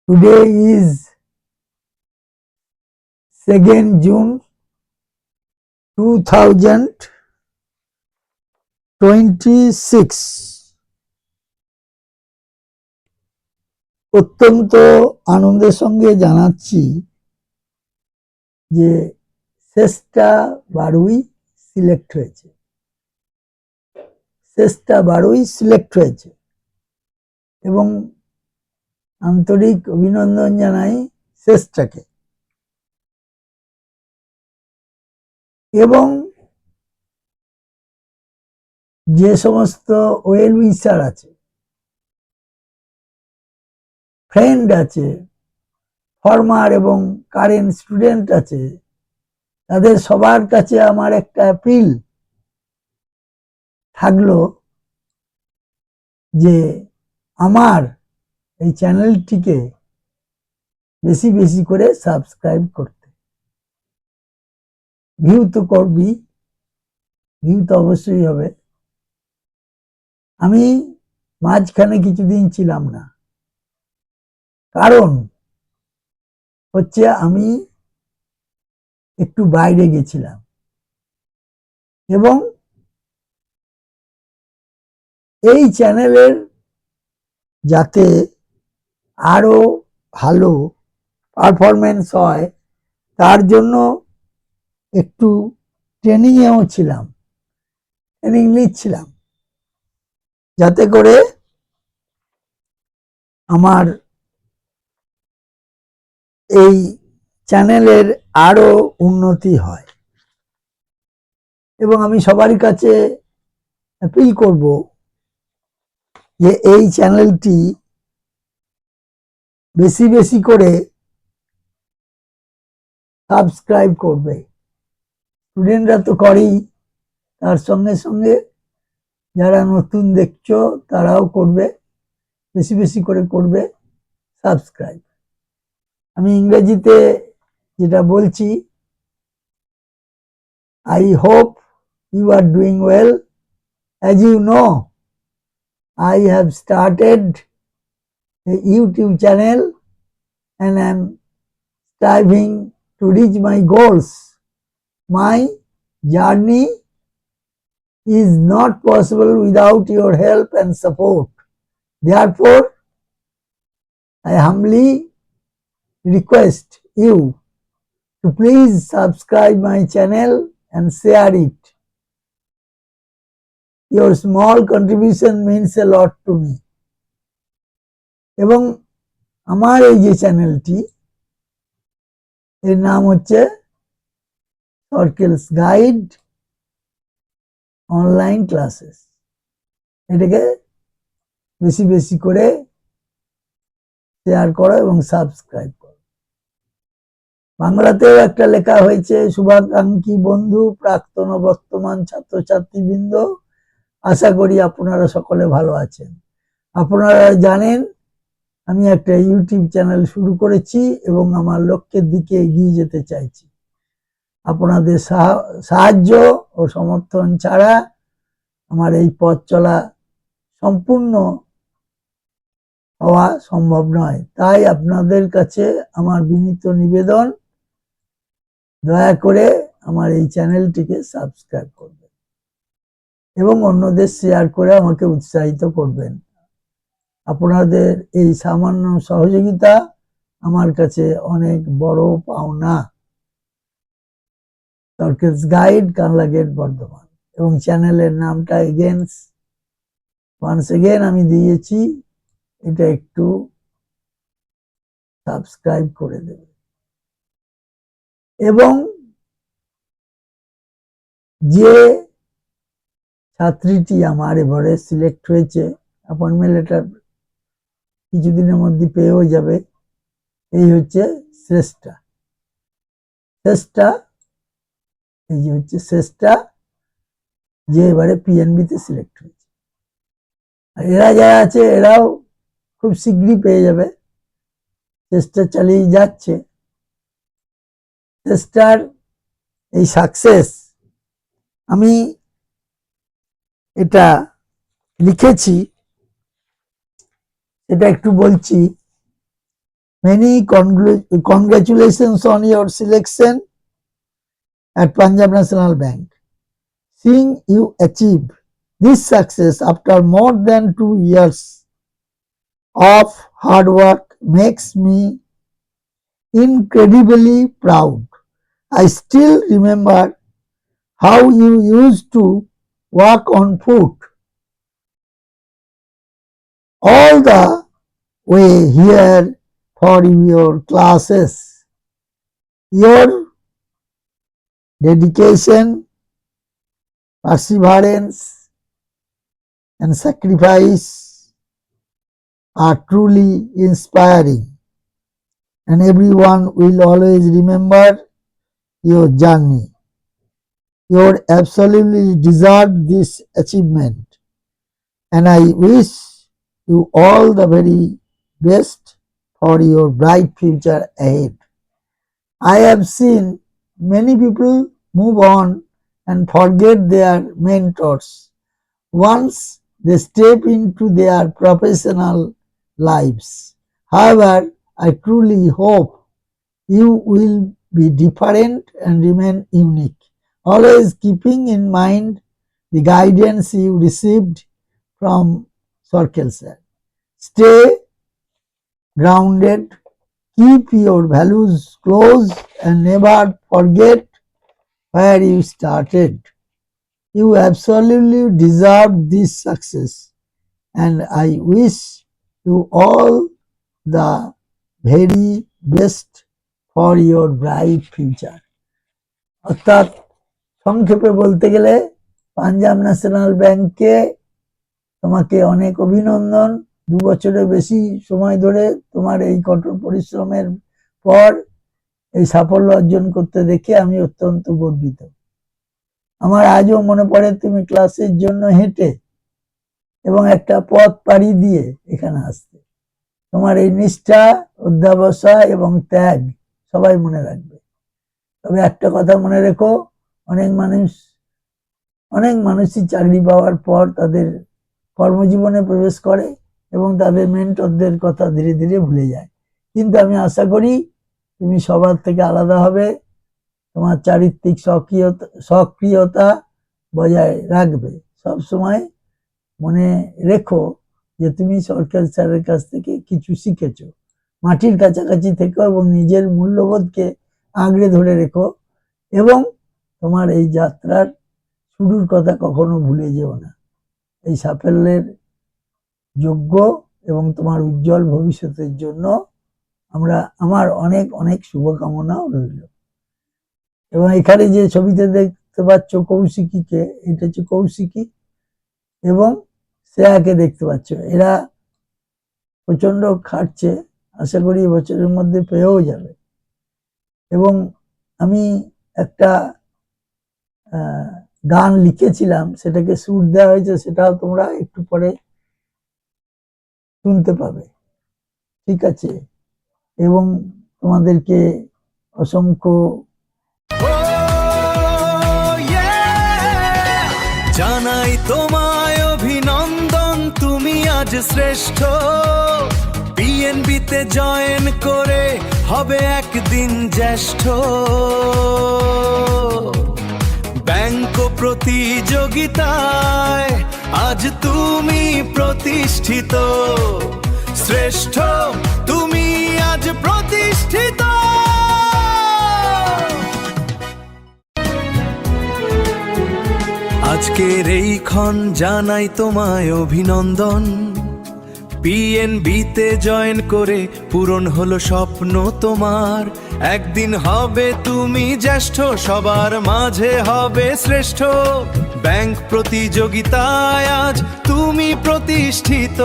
Today is 2nd June 2026। অত্যন্ত আনন্দের সঙ্গে জানাচ্ছি যে শেষটা 12ই সিলেক্ট হয়েছে। শেষটা 12ই সিলেক্ট হয়েছে এবং আন্তরিক অভিনন্দন জানাই শেষটাকে। এবং যে সমস্ত ওয়েল উইশার আছে, ফ্রেন্ড আছে, ফর্মার এবং কারেন্ট স্টুডেন্ট আছে, তাদের সবার কাছে আমার একটা অ্যাপিল থাকলো যে আমার এই চ্যানেলটিকে বেশি বেশি করে সাবস্ক্রাইব করতে। ভিউ তো করবি, ভিউ তো অবশ্যই হবে। আমি মাঝখানে কিছুদিন ছিলাম না, কারণ হচ্ছে আমি একটু বাইরে গেছিলাম এবং এই চ্যানেলের যাতে আরো ভালো পারফরমেন্স হয় তার জন্য একটু ট্রেনিংয়েও ছিলাম, ট্রেনিং নিচ্ছিলাম, যাতে করে আমার এই চ্যানেলের আরো উন্নতি হয়। এবং আমি সবারই কাছে অ্যাপিল করব যে এই চ্যানেলটি বেশি বেশি করে সাবস্ক্রাইব করবে। স্টুডেন্টরা তো করেই, তার সঙ্গে সঙ্গে যারা নতুন দেখছো তারাও করবে, বেশি বেশি করে করবে সাবস্ক্রাইব। আমি ইংরেজিতে যেটা বলছি, I hope you are doing well. As you know, I have started a YouTube channel and am striving to reach my goals. My journey is not possible without your help and support. Therefore, I humbly request you to please subscribe my channel and share it. Your small contribution means a lot to me. এবং আমার এই যে চ্যানেলটি, এর নাম হচ্ছে circles guide online classes. এটাকে বেশি বেশি করে শেয়ার করো এবং সাবস্ক্রাইব করো। বাংলাতেও একটা লেখা হয়েছে, শুভাকাঙ্ক্ষী বন্ধু, প্রাক্তন ও বর্তমান ছাত্রছাত্রীবৃন্দ, আশা করি আপনারা সকলে ভালো আছেন। আপনারা জানেন আমি একটা ইউটিউব চ্যানেল শুরু করেছি এবং আমার লক্ষ্যের দিকে এগিয়ে যেতে চাইছি। আপনাদের সাহায্য ও সমর্থন ছাড়া আমার এই পথ চলা সম্পূর্ণ হওয়া সম্ভব নয়। তাই আপনাদের কাছে আমার বিনীত নিবেদন, দয়া করে আমার এই চ্যানেলটিকে সাবস্ক্রাইব করবেন এবং অন্যদের শেয়ার করে আমাকে উৎসাহিত করবেন। আপনাদের এই সামান্য সহযোগিতা আমার কাছে অনেক বড় পাওনা। Circles guide, Kanla gate, Bardhaman. এবং চ্যানেলের নামটা ওয়ান্স এগেন আমি দিয়েছি, এটা একটু সাবস্ক্রাইব করে দেবে। এবং যে ছাত্রীটি আমার এবারে সিলেক্ট হয়েছে, অ্যাপয়েন্টমেন্ট লেটার কিছুদিনের মধ্যে পেয়েও যাবে, এই হচ্ছে শ্রেষ্ঠা। এই যে হচ্ছে শ্রেষ্ঠা, যে এবারে পিএনবিতে সিলেক্ট হয়েছে। আর এরা যারা আছে এরাও খুব শীঘ্রই পেয়ে যাবে, চেষ্টা চালিয়ে যাচ্ছে। চেষ্টার এই সাকসেস, আমি এটা লিখেছি, এটা একটু বলছি। Many congratulations on your selection at Punjab National Bank. Seeing you achieve this success after more than 2 years of hard work makes me incredibly proud. I still remember how you used to walk on foot all the way here for your classes. Your dedication, perseverance, and sacrifice are truly inspiring, and everyone will always remember your journey. You absolutely deserve this achievement, and I wish you all the very best for your bright future ahead. I have seen many people move on and forget their mentors once they step into their professional lives. However, I truly hope you will be different and remain unique, always keeping in mind the guidance you received from Circle Sir. Stay grounded, keep your values close, and never forget where you started. You absolutely deserve this success, and I wish you all the very best for your bright future. অর্থাৎ সংক্ষেপে বলতে গেলে Punjab national ব্যাংকে তোমাকে অনেক অভিনন্দন। 2 বছরের বেশি সময় ধরে তোমার এই কঠোর পরিশ্রমের পর এই সাফল্য অর্জন করতে দেখে আমি অত্যন্ত গর্বিত। আমার আজও মনে পড়ে তুমি ক্লাসের জন্য হেঁটে এবং একটা পথ পাড়ি দিয়ে এখানে আসতে। তোমার এই নিষ্ঠা, অধ্যবসায় এবং ত্যাগ সবাই মনে রাখবে। তবে একটা কথা মনে রেখো, অনেক মানুষই চাকরি পাওয়ার পর তাদের কর্মজীবনে প্রবেশ করে এবং তাদের মেন্টরদের কথা ধীরে ধীরে ভুলে যায়। কিন্তু আমি আশা করি তুমি সবার থেকে আলাদা হবে, তোমার চারিত্রিক সক্রিয়তা বজায় রাখবে। সবসময় মনে রেখো যে তুমি সরকার স্যারের কাছ থেকে কিছু শিখেছো। মাটির কাছাকাছি থেকো এবং নিজের মূল্যবোধকে আঁকড়ে ধরে রেখো, এবং তোমার এই যাত্রার শুরুর কথা কখনো ভুলে যেও না। এই সাফল্যের যোগ্য এবং তোমার উজ্জ্বল ভবিষ্যতের জন্য আমার অনেক অনেক শুভকামনাও রইল। এবং এখানে যে ছবিতে দেখতে পাচ্ছ কৌশিকীকে, এটা হচ্ছে কৌশিকী এবং শ্রেয়াকে দেখতে পাচ্ছ। এরা প্রচন্ড খাটছে, আশা করি এবছরের মধ্যে পেয়েও যাবে। এবং আমি একটা গান লিখেছিলাম, সেটাকে সুর দেওয়া হয়েছে, সেটাও তোমরা একটু পরে শুনতে পাবে। ঠিক আছে, এবং তোমাদেরকে অসংখ্য জানাই তোমায় অভিনন্দন, তুমি আজ শ্রেষ্ঠ। পিএনবিতে জয়েন করে হবে একদিন জ্যেষ্ঠ। ব্যাংক প্রতিযোগিতায় আজ তুমি প্রতিষ্ঠিত। শ্রেষ্ঠ তুমি আজ প্রতিষ্ঠিত। আজকের এই ক্ষণ জানাই তোমায় অভিনন্দন। পিএনবিতে জয়েন করে পূরণ হলো স্বপ্ন তোমার। একদিন হবে তুমি জ্যেষ্ঠ, সবার মাঝে হবে শ্রেষ্ঠ। ব্যাংক প্রতিযোগিতায় আজ তুমি প্রতিষ্ঠিত।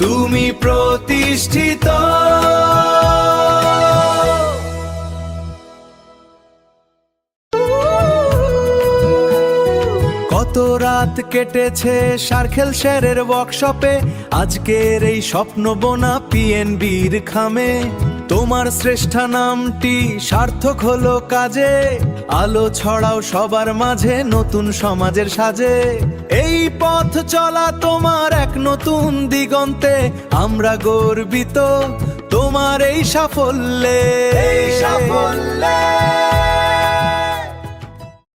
তুমি প্রতিষ্ঠিত। কত রাত কেটেছে সার্কেল স্যারের ওয়ার্কশপে, আজকের এই স্বপ্ন বোনা পিএনবির খামে। তোমার শ্রেষ্ঠ নামটি সার্থক হলো কাজে, আলো ছড়াও সবার মাঝে নতুন সমাজের সাজে। এই পথ চলা তোমার এক নতুন দিগন্তে, আমরা গর্বিত। তোমার এই সাফল্যে।